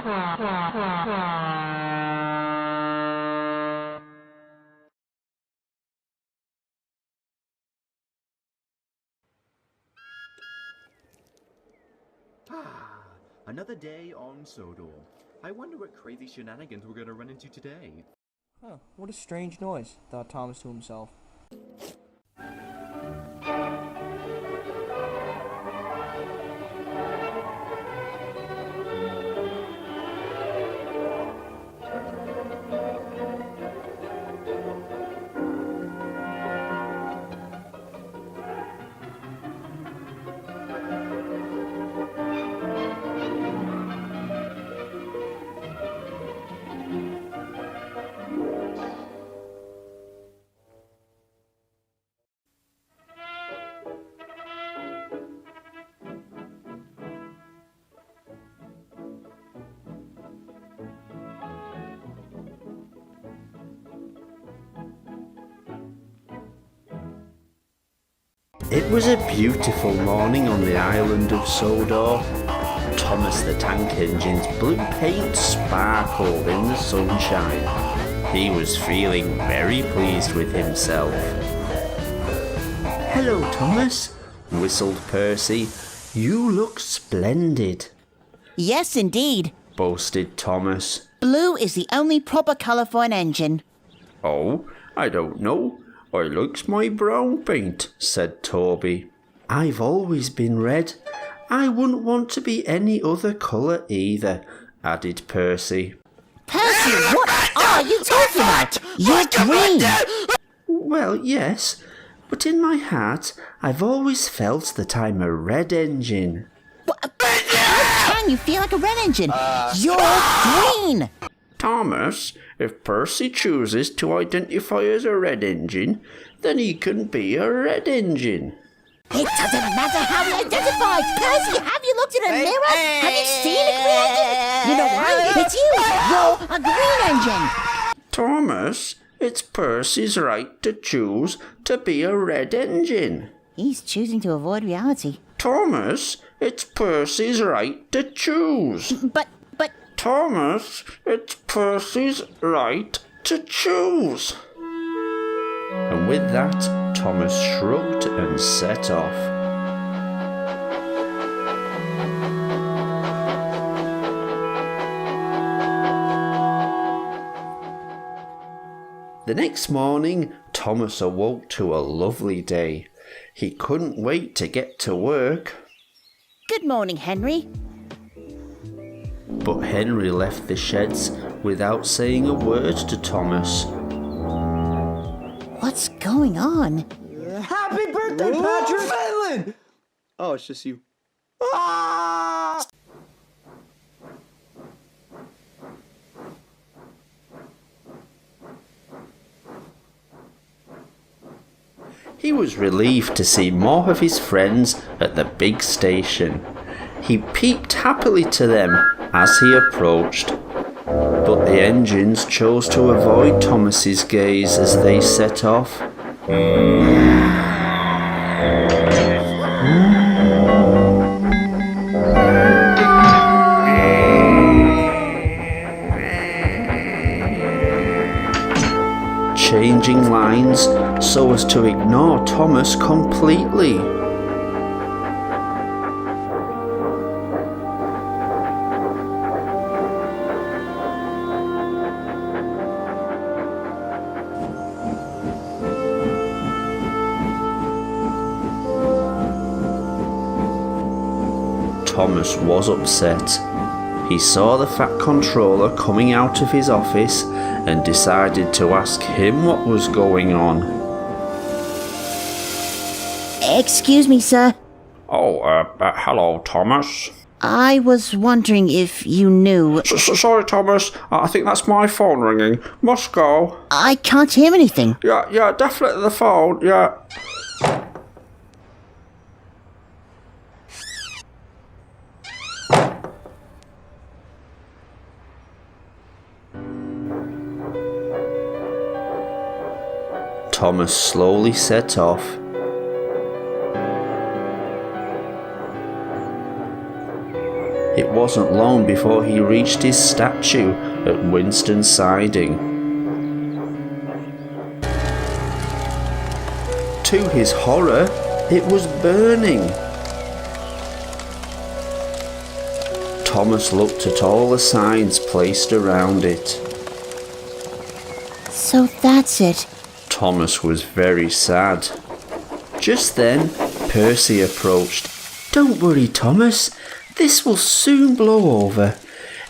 Another day on Sodor. I wonder what crazy shenanigans we're gonna run into today. Huh, what a strange noise, thought Thomas to himself. It was a beautiful morning on the island of Sodor. Thomas the Tank Engine's blue paint sparkled in the sunshine. He was feeling very pleased with himself. "Hello, Thomas," whistled Percy. "You look splendid." Yes, indeed. Boasted Thomas. Blue is the only proper colour for an engine. "Oh, I don't know. I likes my brown paint," said Toby. "I've always been red. I wouldn't want to be any other colour either," added Percy. Percy, what are you talking about? You're green. "Well, yes, but in my heart I've always felt that I'm a red engine." How can you feel like a red engine? You're green. "Thomas, if Percy chooses to identify as a red engine, then he can be a red engine." It doesn't matter how he identifies. Percy, have you looked in a mirror? Have you seen a green engine? You know why? It's you. You're a green engine. "Thomas, it's Percy's right to choose to be a red engine." He's choosing to avoid reality. "Thomas, it's Percy's right to choose." But... "Thomas, it's Percy's right to choose." And with that, Thomas shrugged and set off. The next morning, Thomas awoke to a lovely day. He couldn't wait to get to work. Good morning, Henry. But Henry left the sheds without saying a word to Thomas. What's going on? Happy birthday, Patrick! Madeline! Oh, it's just you. Ah! He was relieved to see more of his friends at the big station. He peeped happily to them as he approached, but the engines chose to avoid Thomas's gaze as they set off. Changing lines so as to ignore Thomas completely. Thomas was upset. He saw the Fat Controller coming out of his office and decided to ask him what was going on. Excuse me, sir. Oh, hello, Thomas. I was wondering if you knew... Sorry, Thomas. I think that's my phone ringing. Must go. I can't hear anything. Yeah, definitely the phone, yeah. Thomas slowly set off. It wasn't long before he reached his statue at Winston Siding. To his horror, it was burning. Thomas looked at all the signs placed around it. So that's it. Thomas was very sad. Just then, Percy approached. "Don't worry, Thomas. This will soon blow over.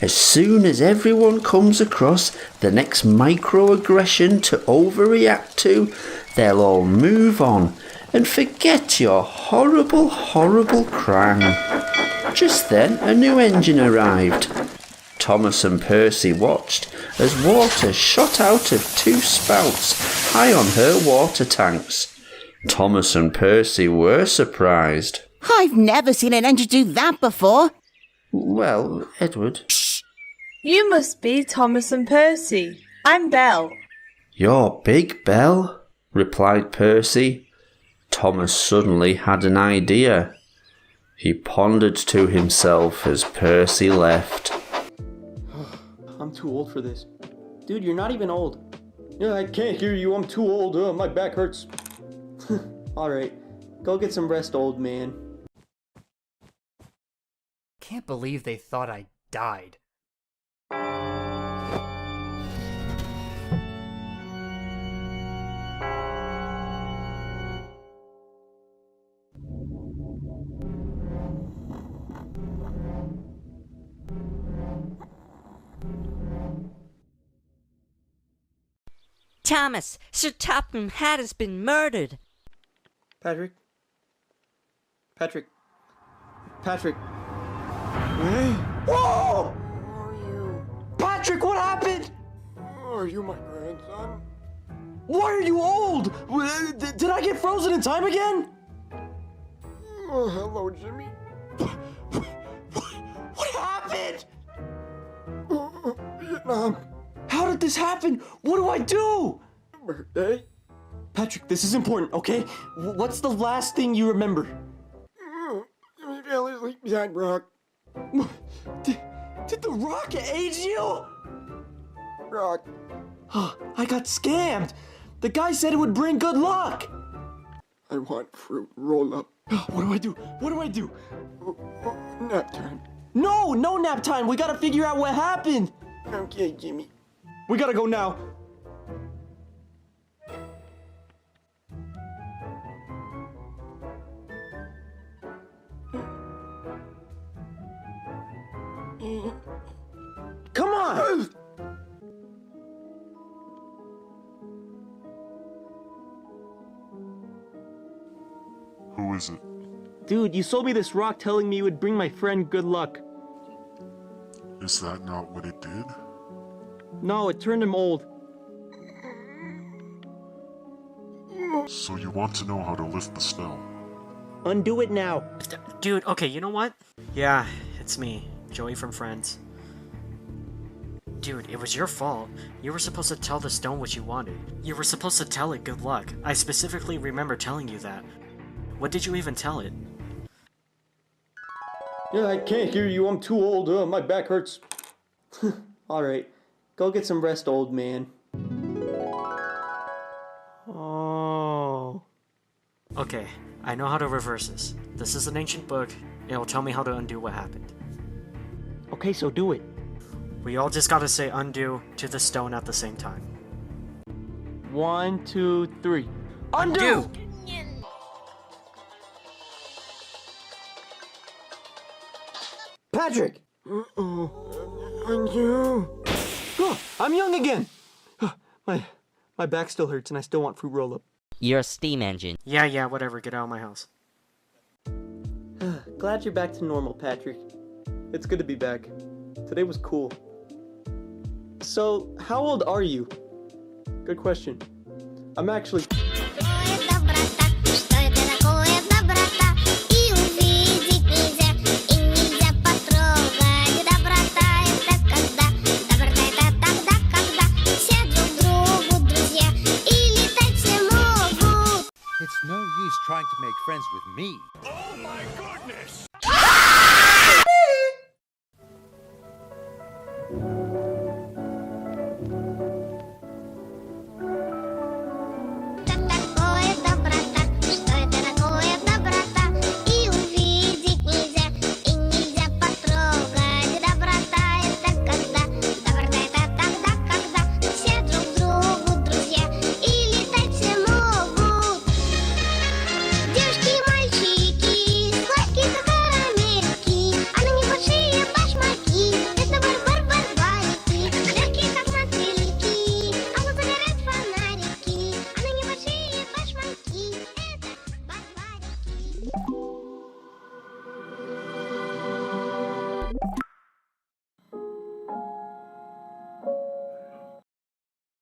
As soon as everyone comes across the next microaggression to overreact to, they'll all move on and forget your horrible, horrible crime." Just then, a new engine arrived. Thomas and Percy watched as water shot out of two spouts high on her water tanks. Thomas and Percy were surprised. I've never seen an engine do that before. Well, Edward. You must be Thomas and Percy. I'm Belle. "You're Big Bell," replied Percy. Thomas suddenly had an idea. He pondered to himself as Percy left. I'm too old for this. Dude, you're not even old. Yeah, I can't hear you. I'm too old. My back hurts. Alright, go get some rest, old man. Can't believe they thought I died. Thomas, Sir Topham Hatt has been murdered. Patrick? Patrick? Patrick? Whoa! Patrick, what happened? Are you my grandson? Why are you old? Did I get frozen in time again? Oh, hello, Jimmy. What happened? Vietnam. How did this happen? What do I do? Birthday. Patrick, this is important, okay? What's the last thing you remember? Jimmy fell asleep behind Rock. Did the rock age you? Rock. I got scammed. The guy said it would bring good luck. I want fruit roll up. What do I do? What do I do? Nap time. No nap time. We gotta figure out what happened. Okay, Jimmy. We gotta go now. Come on! Who is it? Dude, you sold me this rock telling me it would bring my friend good luck. Is that not what it did? No, it turned him old. So you want to know how to lift the spell? Undo it now. Dude, okay, you know what? Yeah, it's me, Joey from Friends. Dude, it was your fault. You were supposed to tell the stone what you wanted. You were supposed to tell it good luck. I specifically remember telling you that. What did you even tell it? Yeah, I can't hear you. I'm too old. My back hurts. Alright, go get some rest, old man. Oh. Okay, I know how to reverse this. This is an ancient book. It'll tell me how to undo what happened. Okay, so do it. We all just gotta say undo to the stone at the same time. 1, 2, 3. Undo! Patrick! Undo. Oh, I'm young again! My back still hurts and I still want fruit roll-up. You're a steam engine. Yeah, whatever. Get out of my house. Glad you're back to normal, Patrick. It's good to be back. Today was cool. So, how old are you? Good question. I'm actually... It's no use trying to make friends with me. Oh my goodness!